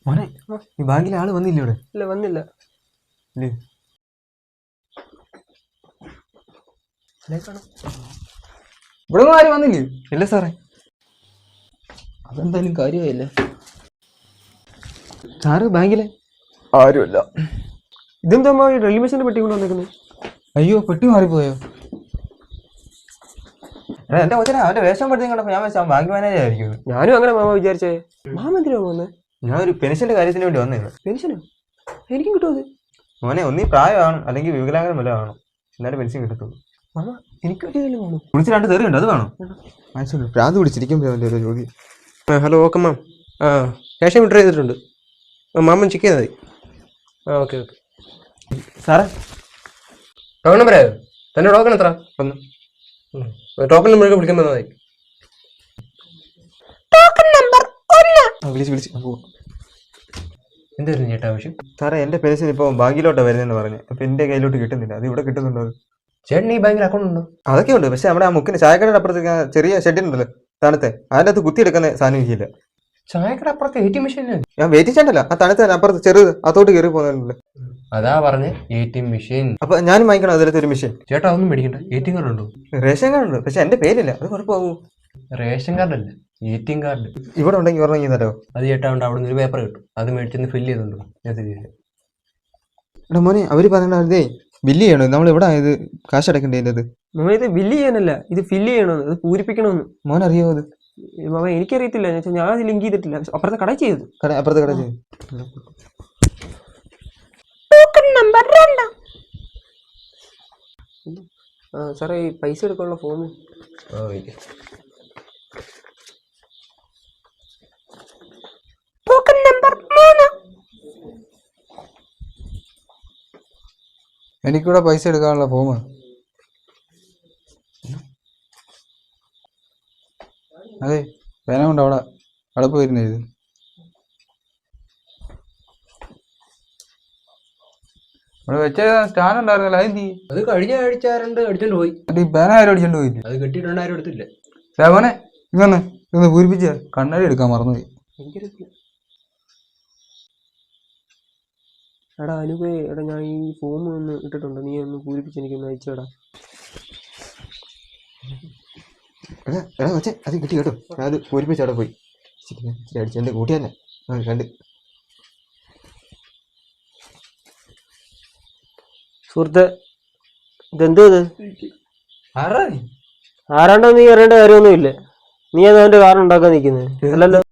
മോനെ ഈ ബാങ്കിലെ ആള് വന്നില്ല ഇവിടെ? ഇല്ല, വന്നില്ല. ഇവിടെ ആരും വന്നില്ലേ? ഇല്ല സാറേ. അതെന്തായാലും കാര്യമായില്ല. സാറ് ബാങ്കിലെ ആരുമില്ല. ഇതെന്താ ഡ്രില്ലിംഗ് മെഷീന്റെ പെട്ടി കൊണ്ട് വന്നേക്കുന്നത്? അയ്യോ, പെട്ടി മാറിപ്പോയോ? എന്റെ കൊച്ചിനെ അവന്റെ വേഷം പെടുത്തി കണ്ടപ്പോ ഞാൻ വെച്ചാൽ ബാങ്ക് മാനേജർ ആയിരിക്കും. ഞാനും അങ്ങനെ മാമ വിചാരിച്ചേ. മാമ എന്തിനാ പോകുന്നത്? ഞാൻ ഒരു പെൻഷന്റെ കാര്യത്തിന് വേണ്ടി വന്നേന്ന്. പെൻഷനോ? എനിക്കും കിട്ടുമത്? മോനെ ഒന്നീ പ്രായമാണ്, അല്ലെങ്കിൽ വികലാംഗം വല്ല ആണോ, എന്നാലും പെൻഷൻ കിട്ടത്തുള്ളൂ. മാമ എനിക്ക് കിട്ടിയതല്ലേ വേണം. വിളിച്ച് 2 തെറിയുണ്ട്, അത് വേണം. പ്രാന്ത് പിടിച്ചിരിക്കും ജോലി. Hello, okay ma'am. Cash withdraw ചെയ്തിട്ടുണ്ട്. മാമൻ ചെക്ക് ചെയ്താൽ മതി. Okay okay. സാറേ, ടോക്കൺ നമ്പറായോ? തന്നെ ടോക്കൺ എത്ര? 1. ടോക്കൺ നമ്പർ വിളിക്കാൻ മതി. വിളിച്ച് എന്തായിരുന്നു ചേട്ടാ ആവശ്യം? സാറേ, എന്റെ പെൻഷൻ ഇപ്പോൾ ബാങ്കിലോട്ടാണ് വരുന്നതെന്ന് പറഞ്ഞു. അപ്പൊ എന്റെ കയ്യിലോട്ട് കിട്ടുന്നില്ല. അത് ഇവിടെ കിട്ടുന്നുണ്ടോ? ചേട്ടൻ ഈ ബാങ്കിൽ അക്കൗണ്ട് ഉണ്ടോ? അതൊക്കെ ഉണ്ട്. പക്ഷെ നമ്മുടെ ആ മുക്കിന് ചായക്കടയുടെ അപ്പുറത്തേക്ക് ചെറിയ ഷെഡിനുണ്ടല്ലോ തണുത്തെ, അതിൻ്റെ അകത്ത് കുത്തിയെടുക്കുന്ന സാധനം ഇല്ല. ചായക്കട അപ്പുറത്തെ ATM മെഷീൻ? ഞാൻ വെയിറ്റിംഗ് സ്റ്റാൻഡല്ല, ആ തണുത്ത അപ്പുറത്ത് ചെറുത് അതോട്ട് കയറി പോകുന്നുണ്ട്. അതാ പറഞ്ഞേ, ATM മെഷീൻ. അപ്പൊ ഞാനും വാങ്ങിക്കണം അതിലത്തെ ഒരു മെഷീൻ. ചേട്ടാ അതൊന്നും മേടിക്കണ്ട. ATM കാർഡ് ഉണ്ടോ? റേഷൻ കാർഡ് ഉണ്ട്, പക്ഷെ എന്റെ പേരില്ല. അത് കുഴപ്പമാകുമോ? റേഷൻ കാർഡ് അല്ല, ATM കാർഡ്. ഇവിടെ ഉണ്ടെങ്കിൽ ഉറങ്ങി തരോ? അത് ചേട്ടാ ഉണ്ട്, അവിടെ നിന്ന് ഒരു പേപ്പർ കിട്ടും, അത് മേടിച്ചൊന്ന് ഫില്ല് ചെയ്തുണ്ടോ. ഞാൻ ശരിയില്ല. എടാ മോനെ, അവര് പറഞ്ഞേ ബില്ല് ചെയ്യണോ? നമ്മൾ എവിടെ ഇത് കാശ് അടക്കേണ്ടത്? മോനെ ഇത് ബില്ല് ചെയ്യാനല്ല, ഇത് ഫില്ല് ചെയ്യണമെന്ന്, അത് പൂരിപ്പിക്കണമെന്ന്. മോൻ അറിയോ അത്? മാമ എനിക്കറിയത്തില്ല. ഞാൻ അത് ലിങ്ക് ചെയ്തിട്ടില്ല. അപ്പുറത്തെ കട ചെയ്തു. അപ്പുറത്തെ കട ചെയ്തു. സാറേ, ഈ പൈസ എടുക്കാനുള്ള ഫോം. എനിക്കിവിടെ പൈസ എടുക്കാനുള്ള ഫോം. അതെ, പേന കൊണ്ട് അവിടെ പോയിരുന്നു എഴുതി. അവിടെ വെച്ച സ്റ്റാൻഡ് ഉണ്ടായിരുന്നല്ലോ, അതെന്തി? അത് കഴിഞ്ഞ ആഴ്ച ആരണ്ട് അടിച്ചോണ്ട് പോയി. ഈ പേന ആരും അടിച്ചോണ്ട് പോയില്ല. അത് കെട്ടിയിട്ടുണ്ട്, ആരും എടുത്തില്ല. മോനെ ഇതൊന്ന് പൂരിപ്പിച്ച കണ്ണാടി എടുക്കാൻ മറന്നുപോയി. എനിക്കറിയത്തില്ല. എടാ അനുപേ, എടാ ഞാൻ ഈ ഫോം ഒന്ന് ഇട്ടിട്ടുണ്ട്, നീ ഒന്ന് പൂരിപ്പിച്ച് എനിക്കൊന്ന് അയച്ചേടാ. അത് കിട്ടി കേട്ടോ. ഞാൻ അത് പൂരിപ്പിച്ച് അവിടെ പോയി അടിച്ചു. എന്റെ കൂട്ടിയല്ലേ കണ്ട്. സുഹൃത്തെ, ഇതെന്തോ ഇത്? ആരാ? ആരാണ്ടോ നീ അറിയേണ്ട കാര്യമൊന്നുമില്ല. നീ അത് അവന്റെ കാരണം ഉണ്ടാക്കാൻ നിൽക്കുന്നത് അല്ലല്ലോ.